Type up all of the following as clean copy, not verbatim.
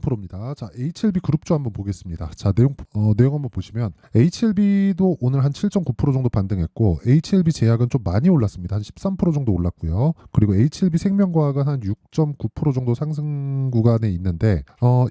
13%입니다. 자, HLB 그룹주 한번 보겠습니다. 자, 내용 한번 보시면 HLB도 오늘 한 7.9% 정도 반등했고 HLB 제약은 좀 많이 올랐습니다. 한 13% 정도 올랐고요. 그리고 HLB 생명과학은 한 6.9% 정도 상승 구간에 있는데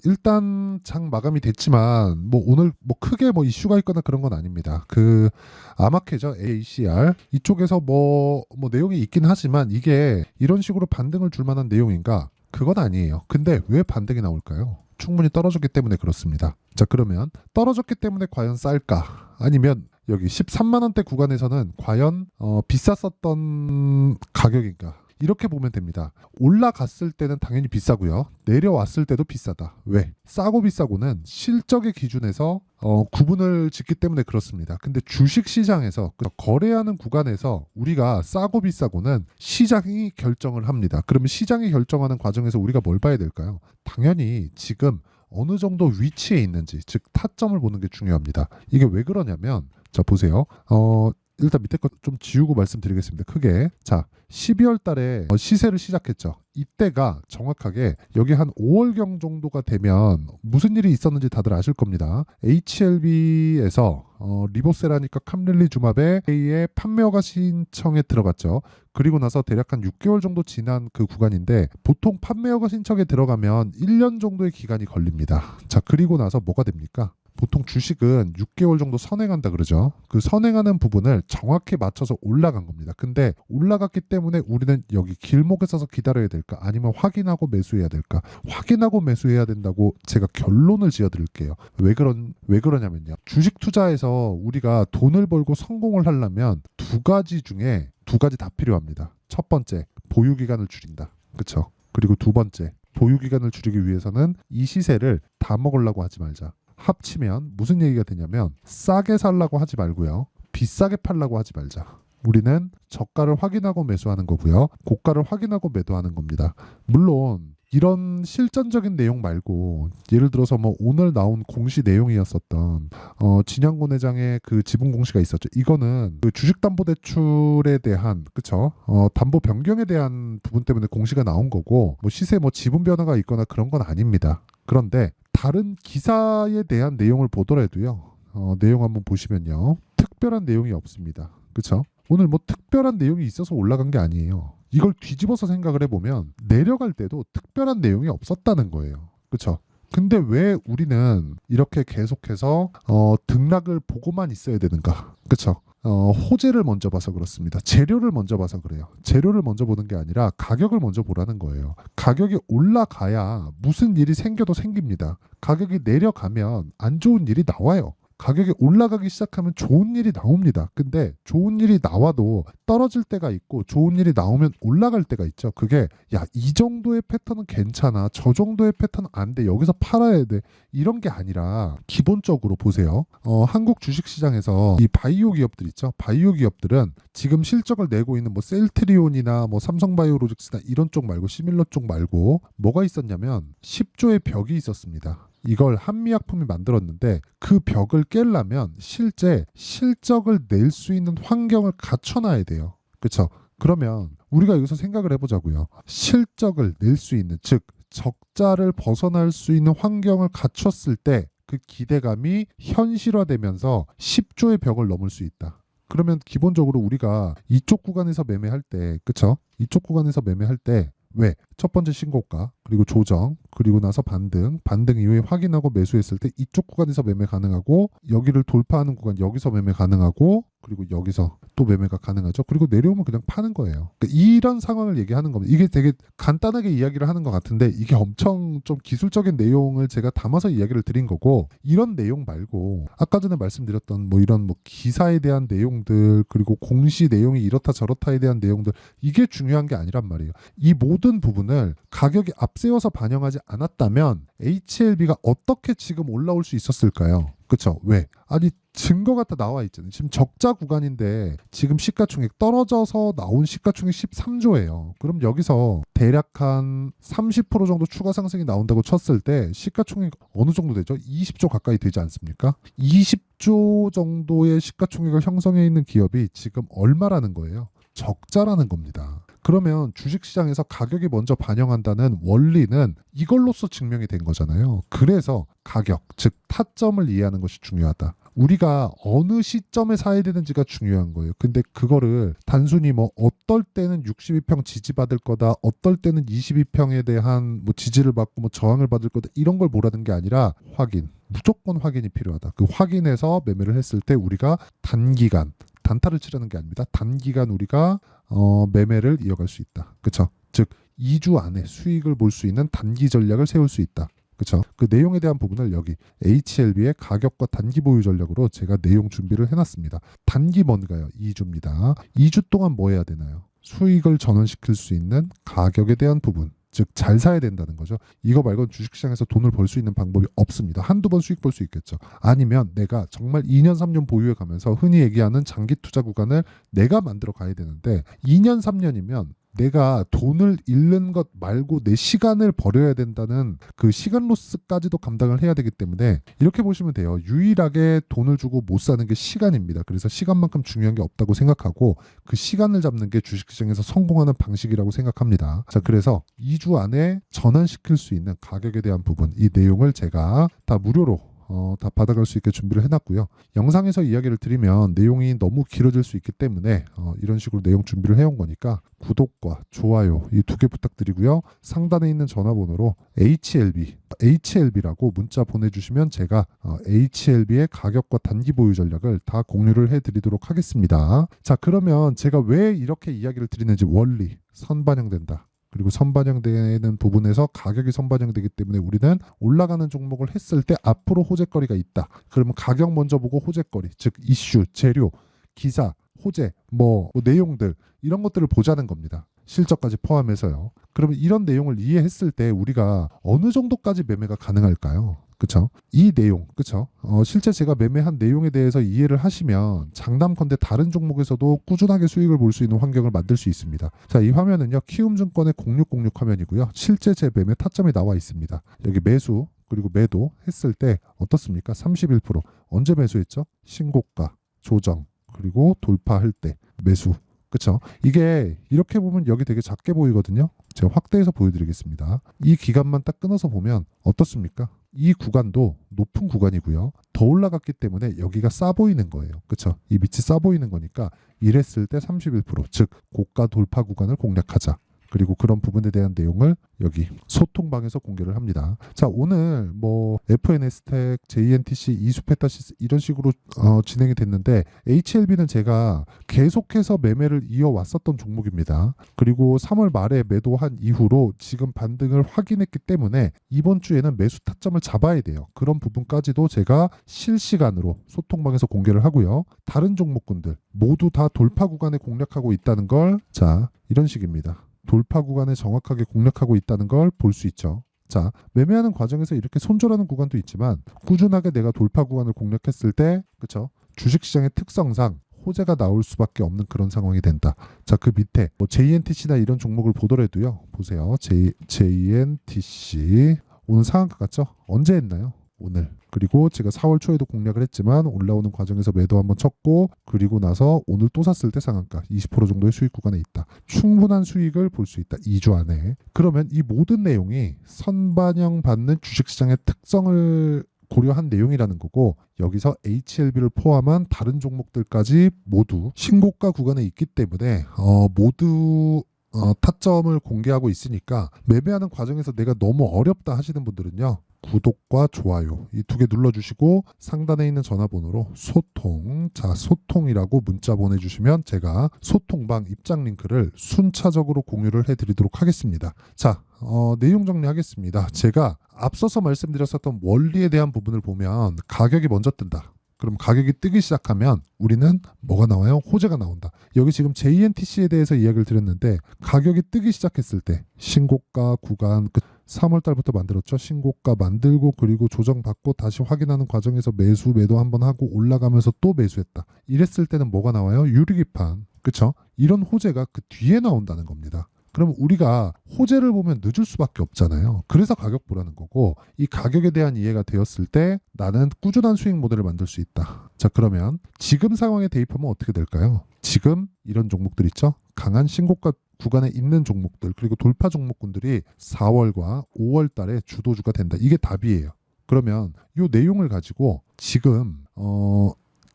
일단 장 마감이 됐지만 뭐 오늘 뭐 크게 뭐 이슈가 있거나 그런 건 아닙니다. 그 아마케죠, ACR 이쪽에서 뭐 내용이 있긴 하지만 이게 이런 식으로 반등을 줄 만한 내용인가? 그건 아니에요. 근데 왜 반등이 나올까요? 충분히 떨어졌기 때문에 그렇습니다. 자, 그러면 떨어졌기 때문에 과연 쌀까? 아니면 여기 13만 원대 구간에서는 과연 비쌌었던 가격인가? 이렇게 보면 됩니다. 올라갔을 때는 당연히 비싸고요. 내려왔을 때도 비싸다. 왜? 싸고 비싸고는 실적의 기준에서 구분을 짓기 때문에 그렇습니다. 근데 주식시장에서 거래하는 구간에서 우리가 싸고 비싸고는 시장이 결정을 합니다. 그러면 시장이 결정하는 과정에서 우리가 뭘 봐야 될까요? 당연히 지금 어느 정도 위치에 있는지, 즉 타점을 보는 게 중요합니다. 이게 왜 그러냐면 자, 보세요. 일단 밑에 거 좀 지우고 말씀드리겠습니다. 크게. 자, 12월 달에 시세를 시작했죠. 이때가 정확하게 여기 한 5월경 정도가 되면 무슨 일이 있었는지 다들 아실 겁니다. HLB에서 리보세라니까 캄릴리주마베의 판매 허가 신청에 들어갔죠. 그리고 나서 대략 한 6개월 정도 지난 그 구간인데 보통 판매 허가 신청에 들어가면 1년 정도의 기간이 걸립니다. 자, 그리고 나서 뭐가 됩니까? 보통 주식은 6개월 정도 선행한다 그러죠. 그 선행하는 부분을 정확히 맞춰서 올라간 겁니다. 근데 올라갔기 때문에 우리는 여기 길목에 서서 기다려야 될까? 아니면 확인하고 매수해야 될까? 확인하고 매수해야 된다고 제가 결론을 지어 드릴게요. 왜 그러냐면요. 주식 투자에서 우리가 돈을 벌고 성공을 하려면 두 가지 중에 두 가지 다 필요합니다. 첫 번째, 보유 기간을 줄인다. 그렇죠? 그리고 두 번째, 보유 기간을 줄이기 위해서는 이 시세를 다 먹으려고 하지 말자. 합치면 무슨 얘기가 되냐면 싸게 살라고 하지 말고요. 비싸게 팔라고 하지 말자. 우리는 저가를 확인하고 매수하는 거고요. 고가를 확인하고 매도하는 겁니다. 물론 이런 실전적인 내용 말고 예를 들어서 뭐 오늘 나온 공시 내용이었었던 진양곤 회장의 그 지분 공시가 있었죠. 이거는 그 주식담보대출에 대한 그쵸? 담보 변경에 대한 부분 때문에 공시가 나온 거고 뭐 시세 뭐 지분 변화가 있거나 그런 건 아닙니다. 그런데 다른 기사에 대한 내용을 보더라도요. 내용 한번 보시면요. 특별한 내용이 없습니다. 그렇죠? 오늘 뭐 특별한 내용이 있어서 올라간 게 아니에요. 이걸 뒤집어서 생각을 해보면 내려갈 때도 특별한 내용이 없었다는 거예요. 그렇죠? 근데 왜 우리는 이렇게 계속해서 등락을 보고만 있어야 되는가? 그렇죠? 호재를 먼저 봐서 그렇습니다. 재료를 먼저 봐서 그래요. 재료를 먼저 보는 게 아니라 가격을 먼저 보라는 거예요. 가격이 올라가야 무슨 일이 생겨도 생깁니다. 가격이 내려가면 안 좋은 일이 나와요. 가격이 올라가기 시작하면 좋은 일이 나옵니다. 근데 좋은 일이 나와도 떨어질 때가 있고 좋은 일이 나오면 올라갈 때가 있죠. 그게 야, 이 정도의 패턴은 괜찮아. 저 정도의 패턴은 안 돼. 여기서 팔아야 돼. 이런 게 아니라 기본적으로 보세요. 한국 주식시장에서 이 바이오 기업들 있죠. 바이오 기업들은 지금 실적을 내고 있는 뭐 셀트리온이나 뭐 삼성바이오로직스나 이런 쪽 말고 시밀러 쪽 말고 뭐가 있었냐면 10조의 벽이 있었습니다. 이걸 한미약품이 만들었는데 그 벽을 깨려면 실제 실적을 낼 수 있는 환경을 갖춰놔야 돼요. 그렇죠? 그러면 우리가 여기서 생각을 해보자고요. 실적을 낼 수 있는, 즉 적자를 벗어날 수 있는 환경을 갖췄을 때 그 기대감이 현실화되면서 10조의 벽을 넘을 수 있다. 그러면 기본적으로 우리가 이쪽 구간에서 매매할 때, 그렇죠? 이쪽 구간에서 매매할 때 왜? 첫 번째 신고가, 그리고 조정, 그리고 나서 반등 이후에 확인하고 매수했을 때 이쪽 구간에서 매매 가능하고 여기를 돌파하는 구간 여기서 매매 가능하고 그리고 여기서 또 매매가 가능하죠. 그리고 내려오면 그냥 파는 거예요. 그러니까 이런 상황을 얘기하는 겁니다. 이게 되게 간단하게 이야기를 하는 것 같은데 이게 엄청 좀 기술적인 내용을 제가 담아서 이야기를 드린 거고 이런 내용 말고 아까 전에 말씀드렸던 뭐 이런 뭐 기사에 대한 내용들 그리고 공시 내용이 이렇다 저렇다에 대한 내용들 이게 중요한 게 아니란 말이에요. 이 모든 부분을 가격이 앞세워서 반영하지 않았다면 HLB가 어떻게 지금 올라올 수 있었을까요? 그쵸? 왜? 아니 증거가 다 나와 있잖아요. 지금 적자 구간인데 지금 시가총액 떨어져서 나온 시가총액 13조예요. 그럼 여기서 대략 한 30% 정도 추가 상승이 나온다고 쳤을 때 시가총액 어느 정도 되죠? 20조 가까이 되지 않습니까? 20조 정도의 시가총액을 형성해 있는 기업이 지금 얼마라는 거예요? 적자라는 겁니다. 그러면 주식시장에서 가격이 먼저 반영한다는 원리는 이걸로써 증명이 된 거잖아요. 그래서 가격, 즉 타점을 이해하는 것이 중요하다. 우리가 어느 시점에 사야 되는지가 중요한 거예요. 근데 그거를 단순히 뭐 어떨 때는 62평 지지받을 거다, 어떨 때는 22평에 대한 뭐 지지를 받고 뭐 저항을 받을 거다, 이런 걸 보라는 게 아니라 확인, 무조건 확인이 필요하다. 그 확인해서 매매를 했을 때 우리가 단기간, 단타를 치려는 게 아닙니다. 단기간 우리가 매매를 이어갈 수 있다. 그렇죠? 즉 2주 안에 수익을 볼 수 있는 단기 전략을 세울 수 있다. 그렇죠? 그 내용에 대한 부분을 여기 HLB의 가격과 단기 보유 전략으로 제가 내용 준비를 해놨습니다. 단기 뭔가요? 2주입니다. 2주 동안 뭐 해야 되나요? 수익을 전환시킬 수 있는 가격에 대한 부분. 즉 잘 사야 된다는 거죠. 이거 말고는 주식시장에서 돈을 벌 수 있는 방법이 없습니다. 한두 번 수익 볼 수 있겠죠. 아니면 내가 정말 2년, 3년 보유해 가면서 흔히 얘기하는 장기 투자 구간을 내가 만들어 가야 되는데 2년, 3년이면 내가 돈을 잃는 것 말고 내 시간을 버려야 된다는 그 시간 로스까지도 감당을 해야 되기 때문에 이렇게 보시면 돼요. 유일하게 돈을 주고 못 사는 게 시간입니다. 그래서 시간만큼 중요한 게 없다고 생각하고 그 시간을 잡는 게 주식시장에서 성공하는 방식이라고 생각합니다. 자, 그래서 2주 안에 전환시킬 수 있는 가격에 대한 부분, 이 내용을 제가 다 무료로 다 받아갈 수 있게 준비를 해놨고요. 영상에서 이야기를 드리면 내용이 너무 길어질 수 있기 때문에 이런 식으로 내용 준비를 해온 거니까 구독과 좋아요 이 두 개 부탁드리고요. 상단에 있는 전화번호로 HLB라고 문자 보내주시면 제가 HLB의 가격과 단기 보유 전략을 다 공유를 해드리도록 하겠습니다. 자, 그러면 제가 왜 이렇게 이야기를 드리는지 원리, 선반영된다. 그리고 선반영되는 부분에서 가격이 선반영되기 때문에 우리는 올라가는 종목을 했을 때 앞으로 호재거리가 있다. 그러면 가격 먼저 보고 호재거리, 즉 이슈, 재료, 기사, 호재, 뭐 내용들 이런 것들을 보자는 겁니다. 실적까지 포함해서요. 그러면 이런 내용을 이해했을 때 우리가 어느 정도까지 매매가 가능할까요? 그쵸? 이 내용, 그쵸? 실제 제가 매매한 내용에 대해서 이해를 하시면 장담컨대 다른 종목에서도 꾸준하게 수익을 볼 수 있는 환경을 만들 수 있습니다. 자, 이 화면은요, 키움증권의 0606 화면이고요. 실제 제 매매 타점이 나와 있습니다. 여기 매수, 그리고 매도 했을 때 어떻습니까? 31%. 언제 매수했죠? 신고가, 조정, 그리고 돌파할 때 매수. 그쵸? 이게 이렇게 보면 여기 되게 작게 보이거든요. 제가 확대해서 보여드리겠습니다. 이 기간만 딱 끊어서 보면 어떻습니까? 이 구간도 높은 구간이고요. 더 올라갔기 때문에 여기가 싸 보이는 거예요. 그쵸? 이 밑이 싸 보이는 거니까 이랬을 때 31%, 즉 고가 돌파 구간을 공략하자. 그리고 그런 부분에 대한 내용을 여기 소통방에서 공개를 합니다. 자, 오늘 뭐 FNS텍, JNTC, 이수페타시스 이런 식으로 진행이 됐는데 HLB는 제가 계속해서 매매를 이어왔었던 종목입니다. 그리고 3월 말에 매도한 이후로 지금 반등을 확인했기 때문에 이번 주에는 매수 타점을 잡아야 돼요. 그런 부분까지도 제가 실시간으로 소통방에서 공개를 하고요. 다른 종목군들 모두 다 돌파 구간에 공략하고 있다는 걸, 자, 이런 식입니다. 돌파 구간에 정확하게 공략하고 있다는 걸 볼 수 있죠. 자, 매매하는 과정에서 이렇게 손절하는 구간도 있지만 꾸준하게 내가 돌파 구간을 공략했을 때, 그쵸? 주식시장의 특성상 호재가 나올 수밖에 없는 그런 상황이 된다. 자, 그 밑에 뭐 JNTC나 이런 종목을 보더라도요. 보세요. JNTC 오늘 상한가 같죠? 언제 했나요? 오늘. 그리고 제가 4월 초에도 공략을 했지만 올라오는 과정에서 매도 한번 쳤고, 그리고 나서 오늘 또 샀을 때 상한가 20% 정도의 수익 구간에 있다. 충분한 수익을 볼 수 있다. 2주 안에. 그러면 이 모든 내용이 선반영 받는 주식시장의 특성을 고려한 내용이라는 거고, 여기서 HLB를 포함한 다른 종목들까지 모두 신고가 구간에 있기 때문에 모두 타점을 공개하고 있으니까 매매하는 과정에서 내가 너무 어렵다 하시는 분들은요, 구독과 좋아요 이 두 개 눌러주시고 상단에 있는 전화번호로 소통, 자, 소통이라고 문자 보내주시면 제가 소통방 입장 링크를 순차적으로 공유를 해드리도록 하겠습니다. 자, 내용 정리하겠습니다. 제가 앞서서 말씀드렸었던 원리에 대한 부분을 보면 가격이 먼저 뜬다. 그럼 가격이 뜨기 시작하면 우리는 뭐가 나와요? 호재가 나온다. 여기 지금 JNTC에 대해서 이야기를 드렸는데 가격이 뜨기 시작했을 때 신고가 구간 3월 달부터 만들었죠. 신고가 만들고 그리고 조정받고 다시 확인하는 과정에서 매수 매도 한번 하고 올라가면서 또 매수했다. 이랬을 때는 뭐가 나와요? 유리기판. 그쵸? 이런 호재가 그 뒤에 나온다는 겁니다. 그럼 우리가 호재를 보면 늦을 수밖에 없잖아요. 그래서 가격 보라는 거고, 이 가격에 대한 이해가 되었을 때 나는 꾸준한 수익 모델을 만들 수 있다. 자, 그러면 지금 상황에 대입하면 어떻게 될까요? 지금 이런 종목들 있죠? 강한 신고가 구간에 있는 종목들 그리고 돌파 종목군들이 4월과 5월 달에 주도주가 된다. 이게 답이에요. 그러면 이 내용을 가지고 지금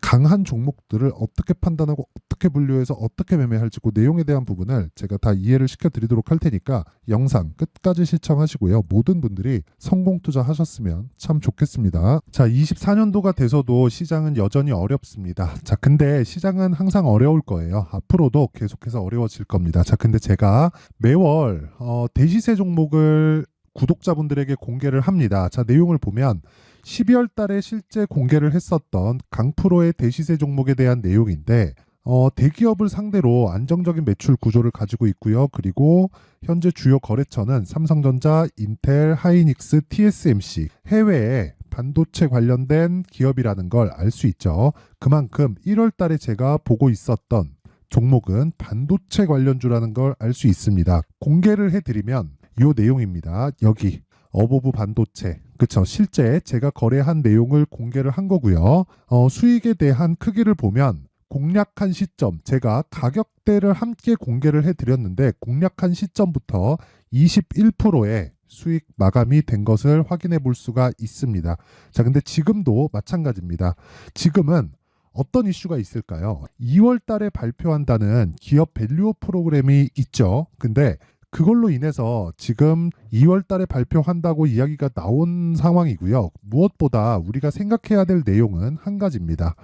강한 종목들을 어떻게 판단하고 어떻게 분류해서 어떻게 매매할지 그 내용에 대한 부분을 제가 다 이해를 시켜드리도록 할 테니까 영상 끝까지 시청하시고요. 모든 분들이 성공 투자하셨으면 참 좋겠습니다. 자, 24년도가 돼서도 시장은 여전히 어렵습니다. 자, 근데 시장은 항상 어려울 거예요. 앞으로도 계속해서 어려워질 겁니다. 자, 근데 제가 매월 대시세 종목을 구독자분들에게 공개를 합니다. 자, 내용을 보면 12월 달에 실제 공개를 했었던 강프로의 대시세 종목에 대한 내용인데 대기업을 상대로 안정적인 매출 구조를 가지고 있고요. 그리고 현재 주요 거래처는 삼성전자, 인텔, 하이닉스, TSMC 해외에 반도체 관련된 기업이라는 걸 알 수 있죠. 그만큼 1월 달에 제가 보고 있었던 종목은 반도체 관련주라는 걸 알 수 있습니다. 공개를 해드리면 이 내용입니다. 여기 어보브 반도체, 그쵸? 실제 제가 거래한 내용을 공개를 한 거고요. 수익에 대한 크기를 보면 공략한 시점, 제가 가격대를 함께 공개를 해드렸는데 공략한 시점부터 21%의 수익 마감이 된 것을 확인해 볼 수가 있습니다. 자, 근데 지금도 마찬가지입니다. 지금은 어떤 이슈가 있을까요? 2월 달에 발표한다는 기업 밸류업 프로그램이 있죠. 근데 그걸로 인해서 지금 2월 달에 발표한다고 이야기가 나온 상황이고요. 무엇보다 우리가 생각해야 될 내용은 한 가지입니다.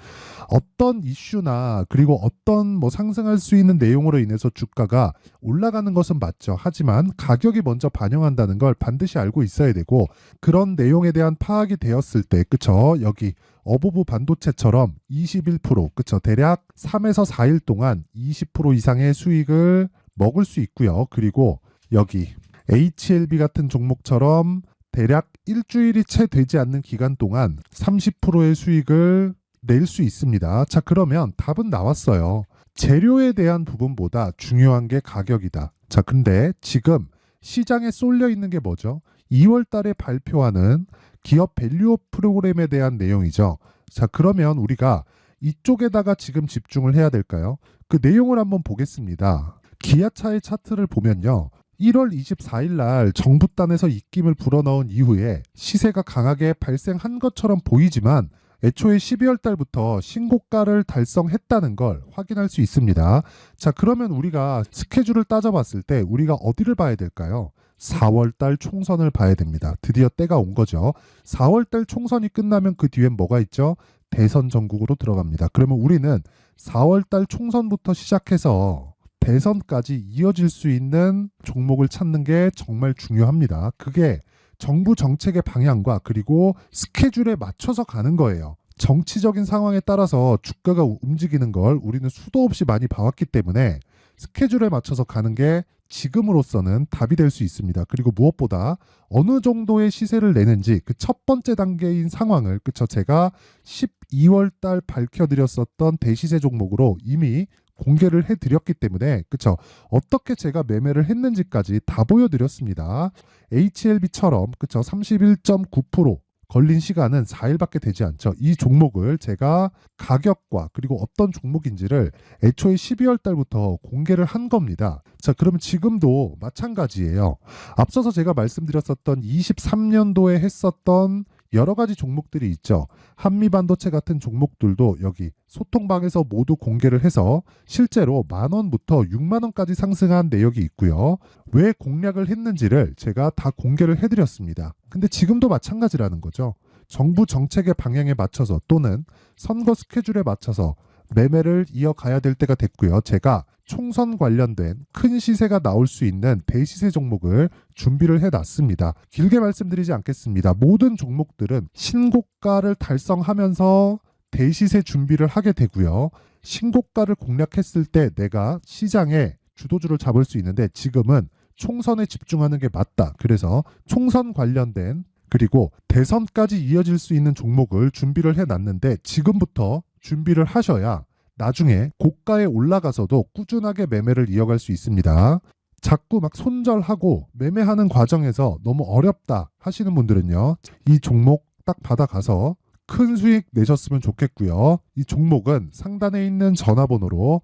어떤 이슈나 그리고 어떤 상승할 수 있는 내용으로 인해서 주가가 올라가는 것은 맞죠. 하지만 가격이 먼저 반영한다는 걸 반드시 알고 있어야 되고 그런 내용에 대한 파악이 되었을 때, 그쵸? 여기 어보브 반도체처럼 21%, 그쵸? 대략 3에서 4일 동안 20% 이상의 수익을 먹을 수 있고요. 그리고 여기 HLB 같은 종목처럼 대략 일주일이 채 되지 않는 기간 동안 30%의 수익을 낼 수 있습니다. 자, 그러면 답은 나왔어요. 재료에 대한 부분보다 중요한 게 가격이다. 자, 근데 지금 시장에 쏠려 있는 게 뭐죠? 2월 달에 발표하는 기업 밸류업 프로그램에 대한 내용이죠. 자, 그러면 우리가 이쪽에다가 지금 집중을 해야 될까요? 그 내용을 한번 보겠습니다. 기아차의 차트를 보면요. 1월 24일 날 정부단에서 입김을 불어넣은 이후에 시세가 강하게 발생한 것처럼 보이지만 애초에 12월 달부터 신고가를 달성했다는 걸 확인할 수 있습니다. 자, 그러면 우리가 스케줄을 따져봤을 때 우리가 어디를 봐야 될까요? 4월 달 총선을 봐야 됩니다. 드디어 때가 온 거죠. 4월 달 총선이 끝나면 그 뒤엔 뭐가 있죠? 대선 전국으로 들어갑니다. 그러면 우리는 4월 달 총선부터 시작해서 대선까지 이어질 수 있는 종목을 찾는 게 정말 중요합니다. 그게 정부 정책의 방향과 그리고 스케줄에 맞춰서 가는 거예요. 정치적인 상황에 따라서 주가가 움직이는 걸 우리는 수도 없이 많이 봐왔기 때문에 스케줄에 맞춰서 가는 게 지금으로서는 답이 될 수 있습니다. 그리고 무엇보다 어느 정도의 시세를 내는지 그 첫 번째 단계인 상황을, 그쵸? 제가 12월 달 밝혀드렸었던 대시세 종목으로 이미 공개를 해드렸기 때문에, 그쵸? 어떻게 제가 매매를 했는지까지 다 보여드렸습니다. HLB처럼, 그쵸? 31.9% 걸린 시간은 4일밖에 되지 않죠. 이 종목을 제가 가격과 그리고 어떤 종목인지를 애초에 12월 달부터 공개를 한 겁니다. 자, 그러면 지금도 마찬가지예요. 앞서서 제가 말씀드렸었던 23년도에 했었던 여러 가지 종목들이 있죠. 한미반도체 같은 종목들도 여기 소통방에서 모두 공개를 해서 실제로 10,000원부터 60,000원까지 상승한 내역이 있고요. 왜 공략을 했는지를 제가 다 공개를 해드렸습니다. 근데 지금도 마찬가지라는 거죠. 정부 정책의 방향에 맞춰서 또는 선거 스케줄에 맞춰서 매매를 이어가야 될 때가 됐고요. 제가 총선 관련된 큰 시세가 나올 수 있는 대시세 종목을 준비를 해놨습니다. 길게 말씀드리지 않겠습니다. 모든 종목들은 신고가를 달성하면서 대시세 준비를 하게 되고요. 신고가를 공략했을 때 내가 시장에 주도주를 잡을 수 있는데 지금은 총선에 집중하는 게 맞다. 그래서 총선 관련된 그리고 대선까지 이어질 수 있는 종목을 준비를 해놨는데 지금부터 준비를 하셔야 나중에 고가에 올라가서도 꾸준하게 매매를 이어갈 수 있습니다. 자꾸 막 손절하고 매매하는 과정에서 너무 어렵다 하시는 분들은요. 이 종목 딱 받아가서 큰 수익 내셨으면 좋겠고요. 이 종목은 상단에 있는 전화번호로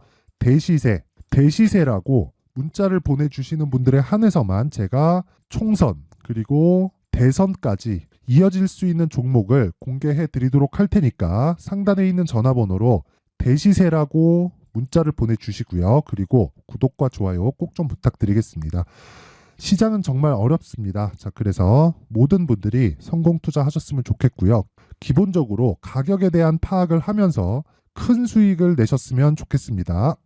대시세라고 문자를 보내주시는 분들에 한해서만 제가 총선 그리고 대선까지 이어질 수 있는 종목을 공개해 드리도록 할 테니까 상단에 있는 전화번호로 대시세라고 문자를 보내주시고요. 그리고 구독과 좋아요 꼭 좀 부탁드리겠습니다. 시장은 정말 어렵습니다. 자, 그래서 모든 분들이 성공 투자하셨으면 좋겠고요. 기본적으로 가격에 대한 파악을 하면서 큰 수익을 내셨으면 좋겠습니다.